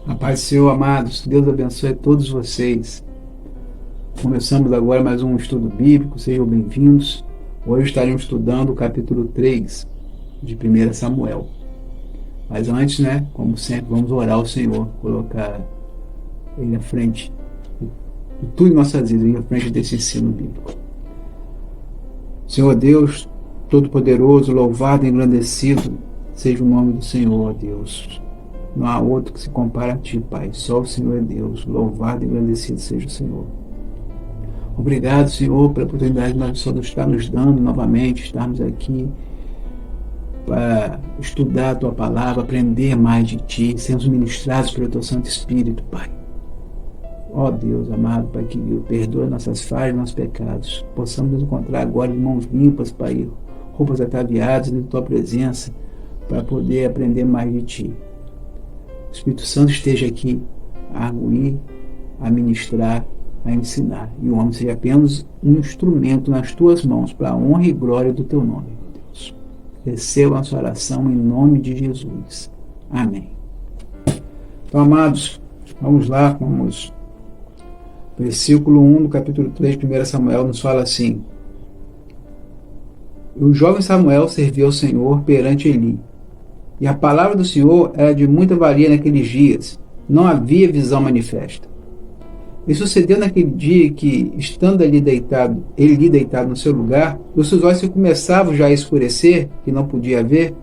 A paz do Senhor, amados. Deus abençoe a todos vocês. Começamos agora mais um estudo bíblico. Sejam bem-vindos. Hoje estaremos estudando o capítulo 3 de 1 Samuel. Mas antes, como sempre, vamos orar ao Senhor, colocar Ele à frente de tudo em nossas vidas, Ele à frente desse ensino bíblico. Senhor Deus, Todo-Poderoso, louvado e engrandecido seja o nome do Senhor, ó Deus. Não há outro que se compare a Ti, Pai. Só o Senhor é Deus. Louvado e agradecido seja o Senhor. Obrigado, Senhor, pela oportunidade que nós está nos dando novamente, estarmos aqui para estudar a Tua Palavra, aprender mais de Ti, sermos ministrados pelo Teu Santo Espírito, Pai. Ó Deus amado, Pai querido, perdoa nossas falhas e nossos pecados. Possamos nos encontrar agora de mãos limpas, Pai, roupas ataviadas de Tua presença, para poder aprender mais de Ti. O Espírito Santo esteja aqui a arguir, a ministrar, a ensinar. E o homem seja apenas um instrumento nas Tuas mãos para a honra e glória do Teu nome, meu Deus. Receba a nossa oração em nome de Jesus. Amém. Então, amados, vamos lá, versículo 1 do capítulo 3 de 1 Samuel nos fala assim: o jovem Samuel serviu ao Senhor perante Eli. E a palavra do Senhor era de muita valia naqueles dias. Não havia visão manifesta. E sucedeu naquele dia que, estando ali deitado, Eli deitado no seu lugar, os seus olhos se começavam já a escurecer, que não podia ver,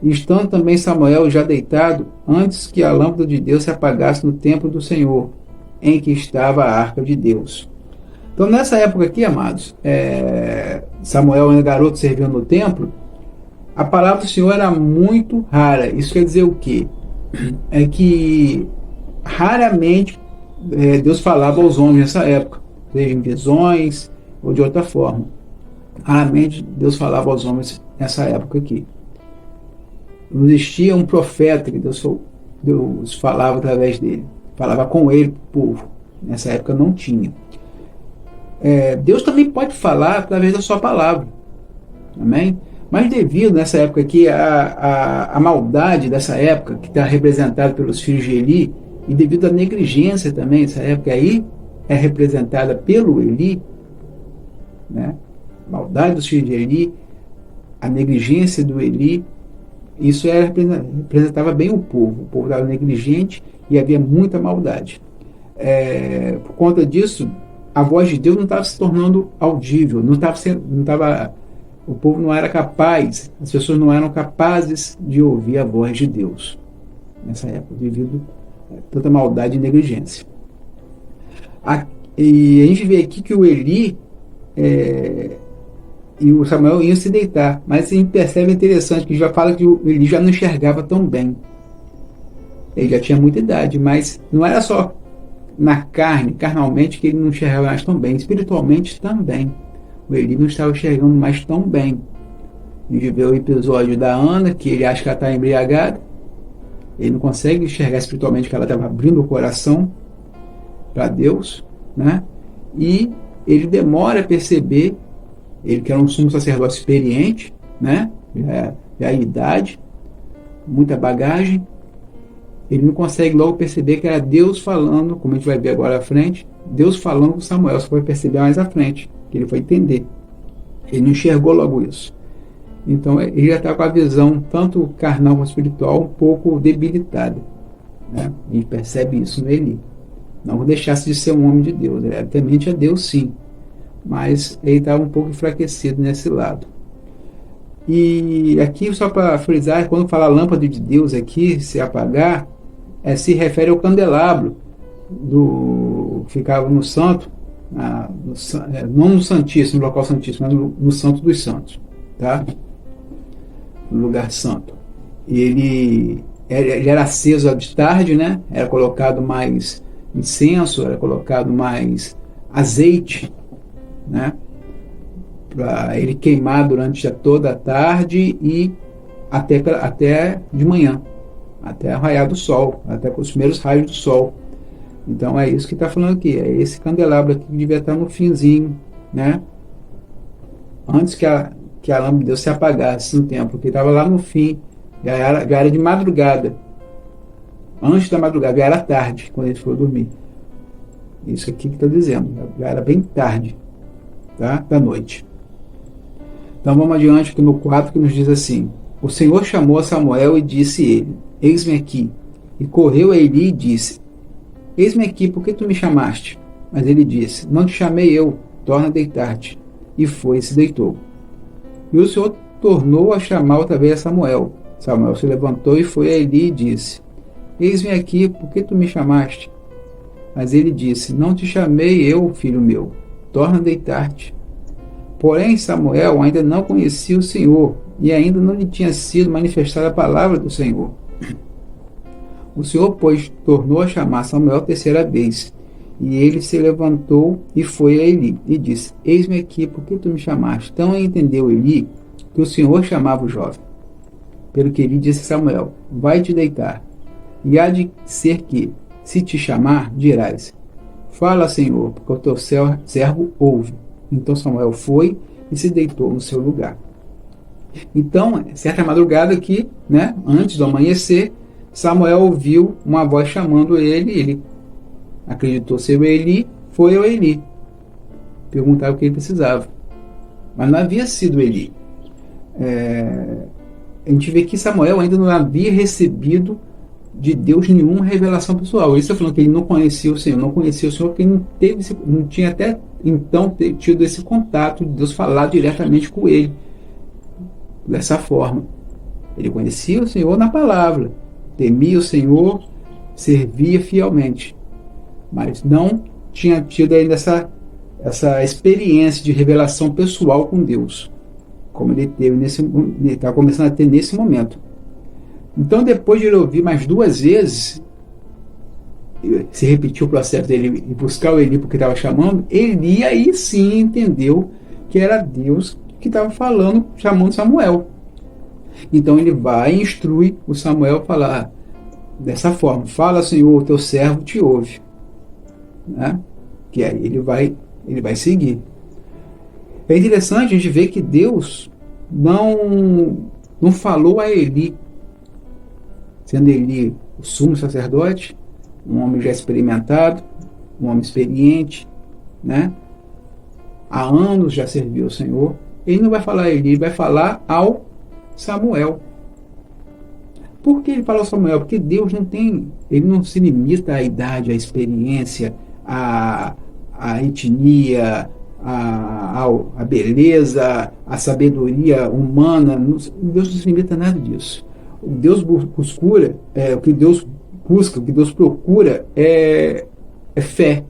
e estando também Samuel já deitado, antes que a lâmpada de Deus se apagasse no templo do Senhor, em que estava a arca de Deus. Então, nessa época aqui, amados, Samuel era garoto servindo no templo. A palavra do Senhor era muito rara. Isso quer dizer o quê? É que raramente Deus falava aos homens nessa época, seja em visões ou de outra forma. Raramente Deus falava aos homens nessa época aqui. Não existia um profeta que Deus falava através dele. Falava com ele, para o povo. Nessa época não tinha. Deus também pode falar através da sua palavra. Amém? Mas devido nessa época aqui a maldade dessa época, que está representada pelos filhos de Eli, e devido à negligência também dessa época aí, é representada pelo Eli, a maldade dos filhos de Eli, a negligência do Eli, isso representava bem o povo estava negligente e havia muita maldade. Por conta disso, a voz de Deus não estava se tornando audível, o povo não era capaz, as pessoas não eram capazes de ouvir a voz de Deus nessa época, devido a tanta maldade e negligência. E a gente vê aqui que o Eli e o Samuel iam se deitar, mas a gente percebe interessante que já fala que o Eli já não enxergava tão bem. Ele já tinha muita idade, mas não era só na carnalmente, que ele não enxergava mais tão bem, espiritualmente também. O Eli não estava enxergando mais tão bem. A gente vê o episódio da Ana, que ele acha que ela está embriagada. Ele não consegue enxergar espiritualmente que ela estava abrindo o coração para Deus, E ele demora a perceber, ele que era um sumo sacerdote experiente, já a idade, muita bagagem, ele não consegue logo perceber que era Deus falando, como a gente vai ver agora à frente, Deus falando com Samuel. Você vai perceber mais à frente, que ele foi entender. Ele não enxergou logo isso. Então ele já está com a visão, tanto carnal como espiritual, um pouco debilitada. A gente percebe isso nele. Não deixasse de ser um homem de Deus. Ele era temente a Deus, sim. Mas ele estava um pouco enfraquecido nesse lado. E aqui, só para frisar, quando fala lâmpada de Deus aqui, se apagar, se refere ao candelabro que ficava no santo, não no santíssimo, no local santíssimo, mas no santo dos santos, no lugar santo. E ele era aceso de tarde, era colocado mais incenso, era colocado mais azeite, para ele queimar durante toda a tarde e até de manhã, até o raiar do sol, até os primeiros raios do sol. Então é isso que está falando aqui, é esse candelabro aqui que devia estar no finzinho, antes que a lâmpada de Deus se apagasse no templo, porque estava lá no fim, já era de madrugada. antes da madrugada, já era tarde, quando ele foi dormir. Isso aqui que está dizendo, já era bem tarde, tá? Da noite. Então vamos adiante aqui no 4, que nos diz assim: o Senhor chamou a Samuel e disse ele: eis-me aqui. E correu a Eli e disse: eis-me aqui, por que tu me chamaste? Mas ele disse: não te chamei eu, torna a deitar-te. E foi e se deitou. E o Senhor tornou a chamar outra vez a Samuel. Samuel se levantou e foi a Eli e disse: eis-me aqui, por que tu me chamaste? Mas ele disse: não te chamei eu, filho meu, torna a deitar-te. Porém Samuel ainda não conhecia o Senhor, e ainda não lhe tinha sido manifestada a palavra do Senhor. O Senhor, pois, tornou a chamar Samuel terceira vez, e ele se levantou e foi a Eli, e disse: eis-me aqui, por que tu me chamaste? Então entendeu Eli que o Senhor chamava o jovem. Pelo que Eli disse a Samuel: vai te deitar, e há de ser que, se te chamar, dirás: fala, Senhor, porque o teu servo ouve. Então Samuel foi e se deitou no seu lugar. Então, certa madrugada que, antes do amanhecer, Samuel ouviu uma voz chamando ele acreditou ser o Eli, foi ao Eli perguntar o que ele precisava. Mas não havia sido Eli. A gente vê que Samuel ainda não havia recebido de Deus nenhuma revelação pessoal. Ele está falando que ele não conhecia o Senhor, porque ele não tinha até então tido esse contato de Deus falar diretamente com ele dessa forma. Ele conhecia o Senhor na palavra, temia o Senhor, servia fielmente, mas não tinha tido ainda essa experiência de revelação pessoal com Deus, como ele está começando a ter nesse momento. Então, depois de ele ouvir mais duas vezes, se repetiu o processo dele e buscar o Eli porque estava chamando, Eli aí sim entendeu que era Deus que estava falando, chamando Samuel. Então ele vai e instrui o Samuel a falar dessa forma: fala, Senhor, o teu servo te ouve. Que aí ele vai seguir. É interessante a gente ver que Deus não falou a Eli, sendo Eli o sumo sacerdote, um homem já experimentado, um homem experiente, há anos já serviu ao Senhor. Ele não vai falar a Eli, ele vai falar ao Samuel. Por que ele fala ao Samuel? Porque Deus ele não se limita à idade, à experiência, à etnia, à beleza, à sabedoria humana. Deus não se limita a nada disso. O que Deus busca, o que Deus procura é fé,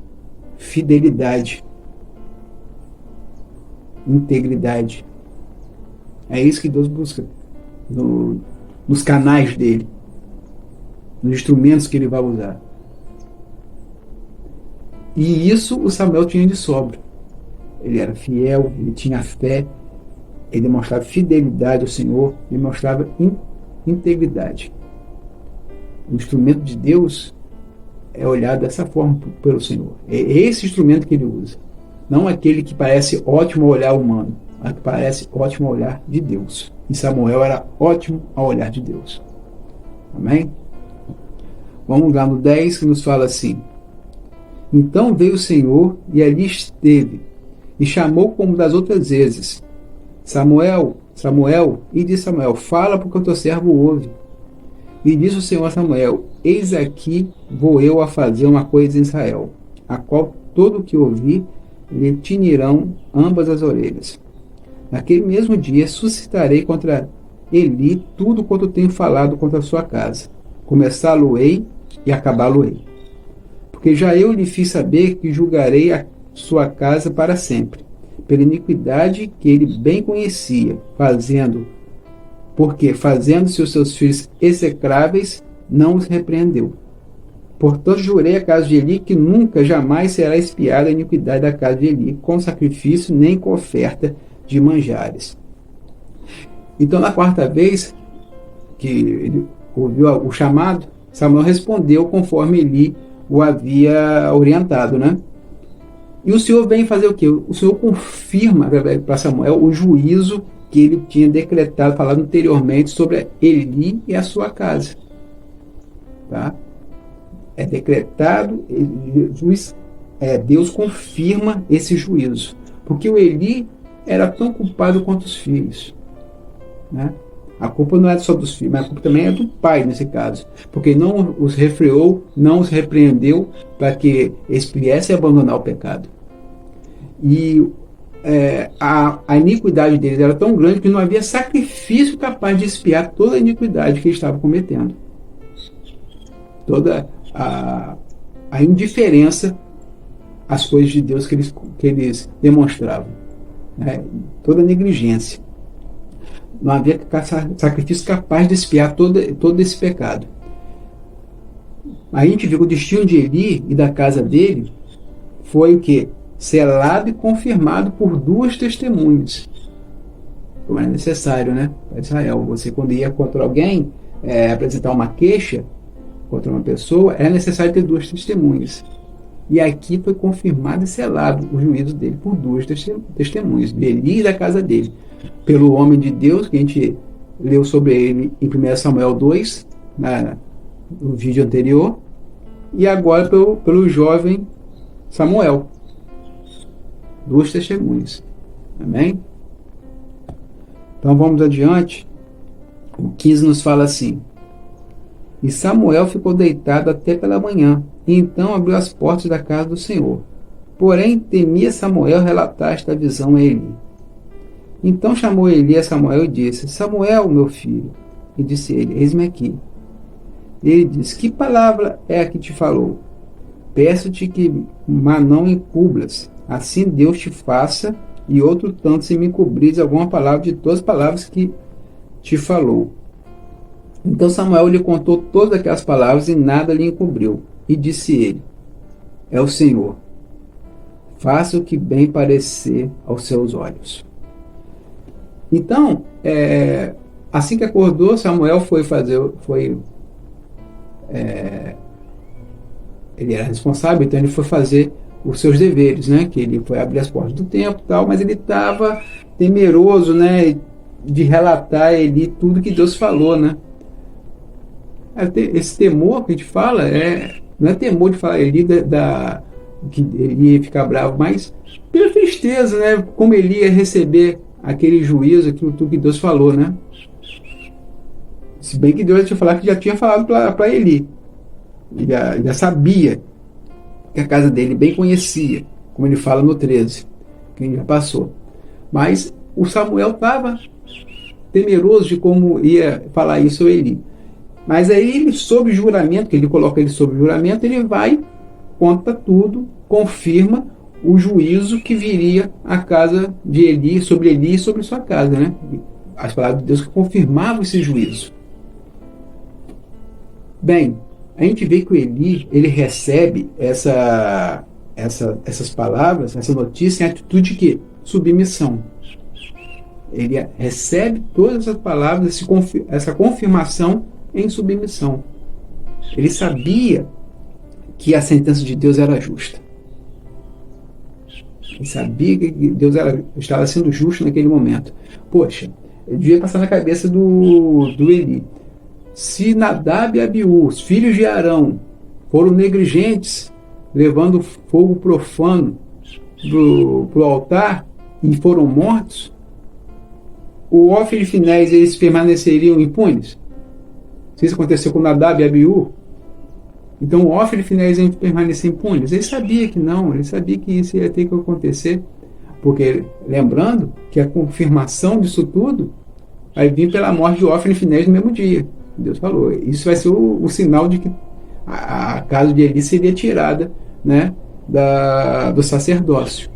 fidelidade, integridade. É isso que Deus busca nos canais dele, nos instrumentos que ele vai usar. E isso o Samuel tinha de sobra. Ele era fiel, ele tinha fé, ele demonstrava fidelidade ao Senhor, ele mostrava integridade. O instrumento de Deus é olhado dessa forma pelo Senhor. É esse instrumento que ele usa. Não aquele que parece ótimo ao olhar humano, mas que parece ótimo ao olhar de Deus. E Samuel era ótimo ao olhar de Deus. Amém? Vamos lá no 10, que nos fala assim: então veio o Senhor e ali esteve, e chamou como das outras vezes: Samuel, Samuel. E disse Samuel: fala, porque o teu servo ouve. E disse o Senhor a Samuel: eis aqui vou eu a fazer uma coisa em Israel, a qual todo o que ouvir lhe tinirão ambas as orelhas. Naquele mesmo dia suscitarei contra Eli tudo quanto tenho falado contra a sua casa. Começá-lo-ei e acabá-lo-ei. Porque já eu lhe fiz saber que julgarei a sua casa para sempre, pela iniquidade que ele bem conhecia, porque fazendo-se os seus filhos execráveis, não os repreendeu. Portanto, jurei a casa de Eli que nunca, jamais será expiada a iniquidade da casa de Eli, com sacrifício, nem com oferta de manjares. Então, na quarta vez que ele ouviu o chamado, Samuel respondeu conforme Eli o havia orientado, E o Senhor vem fazer o quê? O Senhor confirma para Samuel o juízo que ele tinha decretado, falado anteriormente sobre Eli e a sua casa. Tá? é decretado, Deus confirma esse juízo. Porque o Eli era tão culpado quanto os filhos, né? A culpa não é só dos filhos, mas a culpa também é do pai, nesse caso. Porque não os refreou, não os repreendeu para que eles viessem abandonar o pecado. E a iniquidade deles era tão grande que não havia sacrifício capaz de expiar toda a iniquidade que eles estavam cometendo. Toda a indiferença às coisas de Deus que eles demonstravam, né? Toda a negligência. Não havia sacrifício capaz de expiar todo esse pecado. A gente vê que o destino de Eli e da casa dele foi o quê? Selado e confirmado por duas testemunhas. Como é necessário, né? Para Israel. Você, quando ia contra alguém, apresentar uma queixa contra uma pessoa, é necessário ter duas testemunhas. E aqui foi confirmado e selado o juízo dele por duas testemunhas, de Eli e da casa dele. Pelo homem de Deus, que a gente leu sobre ele em 1 Samuel 2, no vídeo anterior, e agora pelo jovem Samuel. Duas testemunhas. Amém? Então vamos adiante. O 15 nos fala assim: E Samuel ficou deitado até pela manhã, e então abriu as portas da casa do Senhor. Porém, temia Samuel relatar esta visão a Eli. Então chamou Eli a Samuel e disse: Samuel, meu filho. E disse ele: Eis-me aqui. Ele disse: Que palavra é a que te falou? Peço-te que não encubras, assim Deus te faça, e outro tanto se me encobris alguma palavra de todas as palavras que te falou. Então Samuel lhe contou todas aquelas palavras e nada lhe encobriu. E disse ele: É o Senhor. Faça o que bem parecer aos seus olhos. Então, assim que acordou, Samuel ele era responsável, então ele foi fazer os seus deveres, né? Que ele foi abrir as portas do templo e tal, mas ele estava temeroso, né? De relatar ele tudo que Deus falou, né? Esse temor que a gente fala não é temor de falar Eli que ele ia ficar bravo, mas pela tristeza, né? Como ele ia receber aquele juízo, aquilo tudo que Deus falou, né? Se bem que Deus já tinha falado para Eli. Ele já sabia que a casa dele bem conhecia, como ele fala no 13, quem já passou. Mas o Samuel estava temeroso de como ia falar isso a Eli. Mas aí ele, sob juramento, que ele coloca ele sob juramento, ele vai, conta tudo, confirma o juízo que viria à casa de Eli e sobre sua casa, né? As palavras de Deus que confirmavam esse juízo. Bem, a gente vê que o Eli, ele recebe essas palavras, essa notícia em atitude de quê? Submissão. Ele recebe todas as palavras, essa confirmação em submissão. Ele sabia que a sentença de Deus era justa. Ele sabia que Deus estava sendo justo naquele momento. Poxa, ele devia passar na cabeça do Eli. Se Nadab e Abiú, os filhos de Arão, foram negligentes, levando fogo profano para o altar e foram mortos, o Ofni e Finés, eles permaneceriam impunes? Se isso aconteceu com Nadab e Abiú, então o Ofni e Finés iam permanecer impunes? Ele sabia que não, ele sabia que isso ia ter que acontecer, porque lembrando que a confirmação disso tudo vai vir pela morte de Ofni e Finés no mesmo dia. Deus falou, isso vai ser o sinal de que a casa de Eli seria tirada, né, do sacerdócio,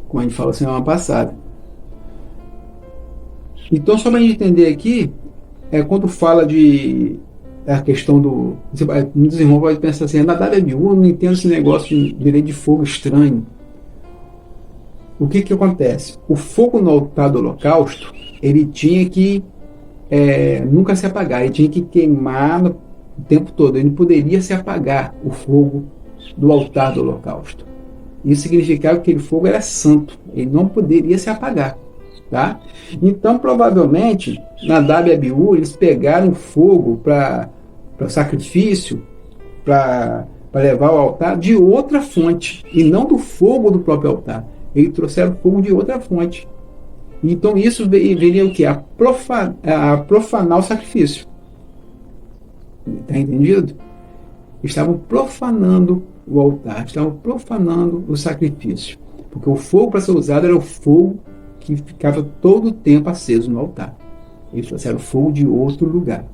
como a gente falou semana passada. Então, só para a gente entender aqui, quando fala a questão do... Muitos irmãos podem pensar assim, Nadab e Abiú, eu não entendo esse negócio de lei de fogo estranho. O que acontece? O fogo no altar do holocausto, ele tinha que nunca se apagar, ele tinha que queimar o tempo todo, ele não poderia se apagar o fogo do altar do holocausto. Isso significava que aquele fogo era santo, ele não poderia se apagar, tá? Então provavelmente Nadab e Abiú, eles pegaram fogo para sacrifício para levar ao altar de outra fonte, e não do fogo do próprio altar. Eles trouxeram fogo de outra fonte. Então isso viria o quê? A profanar o sacrifício. Está entendido? Estavam profanando o altar, estavam profanando o sacrifício. Porque o fogo para ser usado era o fogo que ficava todo o tempo aceso no altar. Eles trouxeram fogo de outro lugar.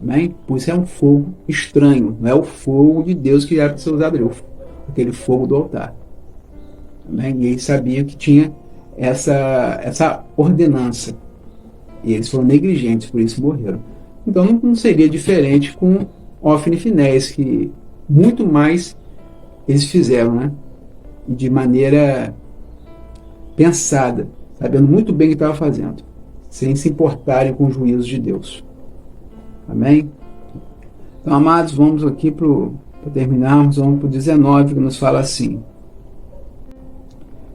Amém? Por isso é um fogo estranho, não é o fogo de Deus que era para ser usado ali, aquele fogo do altar. Amém? E eles sabiam que tinha essa ordenança. E eles foram negligentes, por isso morreram. Então não seria diferente com Ofni e Finéias, que muito mais eles fizeram, né? De maneira pensada, sabendo muito bem o que estava fazendo, sem se importarem com os juízos de Deus. Amém? Então, amados, vamos aqui para terminarmos, vamos para o 19, que nos fala assim: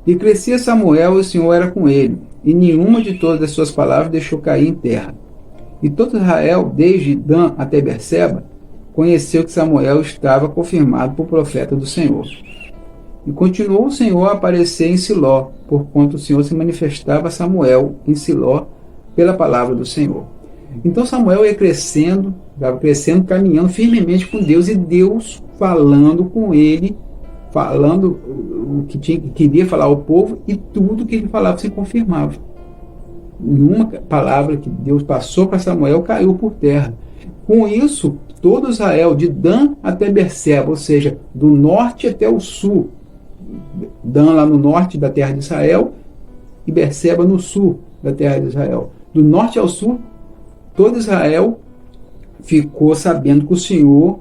E crescia Samuel, e o Senhor era com ele, e nenhuma de todas as suas palavras deixou cair em terra. E todo Israel, desde Dan até Berseba, conheceu que Samuel estava confirmado por profeta do Senhor. E continuou o Senhor a aparecer em Siló, porquanto o Senhor se manifestava a Samuel em Siló pela palavra do Senhor. Então Samuel ia crescendo, caminhando firmemente com Deus, e Deus falando com ele, falando o que queria falar ao povo, e tudo que ele falava se confirmava. Nenhuma palavra que Deus passou para Samuel caiu por terra. Com isso, todo Israel, de Dan até Berseba, ou seja, do norte até o sul, Dan lá no norte da terra de Israel e Berseba no sul da terra de Israel, do norte ao sul, todo Israel ficou sabendo que o Senhor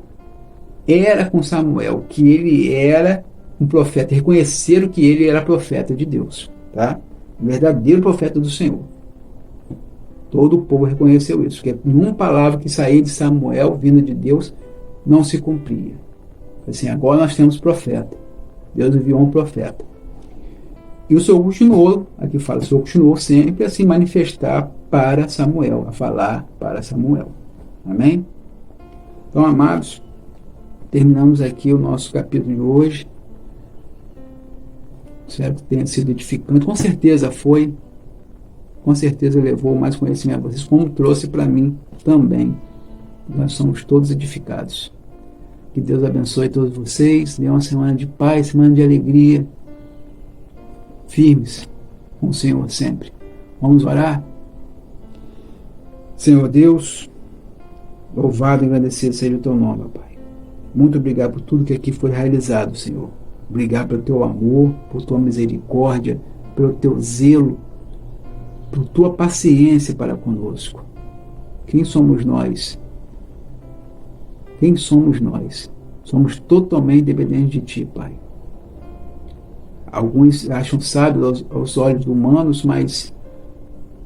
era com Samuel, que ele era um profeta, reconheceram que ele era profeta de Deus, tá? O verdadeiro profeta do Senhor. Todo o povo reconheceu isso, porque nenhuma palavra que saía de Samuel, vinda de Deus, não se cumpria. Assim, agora nós temos profeta. Deus enviou um profeta. E o Senhor continuou, aqui fala, o Senhor continuou sempre a se manifestar para Samuel, a falar para Samuel. Amém? Então, amados, terminamos aqui o nosso capítulo de hoje. Espero que tenha sido edificante. Com certeza foi. Com certeza levou mais conhecimento a vocês, como trouxe para mim também. Nós somos todos edificados. Que Deus abençoe todos vocês. Dê uma semana de paz, semana de alegria. Firmes com o Senhor sempre. Vamos orar? Senhor Deus, louvado e agradecido seja o teu nome, Pai. Muito obrigado por tudo que aqui foi realizado, Senhor. Obrigado pelo teu amor, por tua misericórdia, pelo teu zelo, por tua paciência para conosco. Quem somos nós? Quem somos nós? Somos totalmente dependentes de Ti, Pai. Alguns acham sábios aos olhos humanos, mas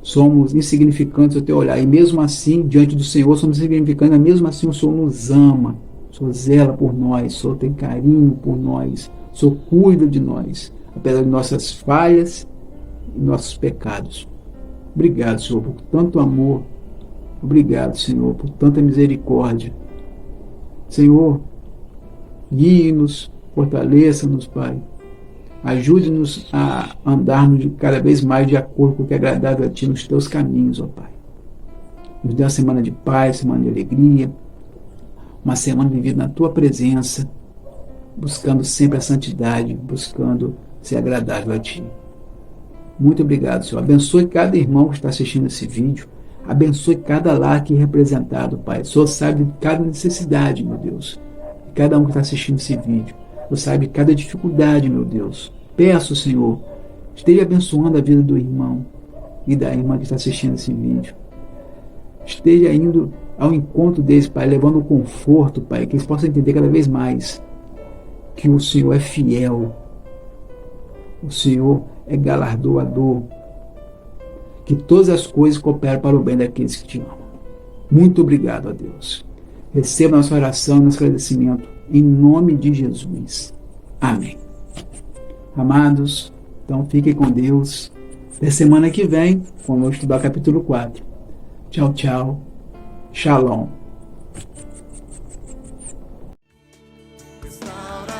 somos insignificantes ao Teu olhar. E mesmo assim, diante do Senhor, somos insignificantes, mas mesmo assim o Senhor nos ama. O Senhor zela por nós, o Senhor tem carinho por nós, o Senhor cuida de nós, apesar de nossas falhas e nossos pecados. Obrigado, Senhor, por tanto amor. Obrigado, Senhor, por tanta misericórdia. Senhor, guie-nos, fortaleça-nos, Pai. Ajude-nos a andarmos cada vez mais de acordo com o que é agradável a Ti nos Teus caminhos, ó Pai. Nos dê uma semana de paz, semana de alegria, uma semana vivida na Tua presença, buscando sempre a santidade, buscando ser agradável a Ti. Muito obrigado, Senhor. Abençoe cada irmão que está assistindo esse vídeo. Abençoe cada lar aqui representado, Pai. O Senhor sabe de cada necessidade, meu Deus. De cada um que está assistindo esse vídeo. O Senhor sabe de cada dificuldade, meu Deus. Peço, Senhor, esteja abençoando a vida do irmão e da irmã que está assistindo esse vídeo. Esteja indo ao encontro deles, Pai, levando o conforto, Pai, que eles possam entender cada vez mais que o Senhor é fiel. O Senhor é galardoador. Que todas as coisas cooperam para o bem daqueles que Te amam. Muito obrigado a Deus. Receba nossa oração e nosso agradecimento em nome de Jesus. Amém. Amados, então fiquem com Deus. Até semana que vem, vamos estudar o capítulo 4. Tchau, tchau. Shalom. restaura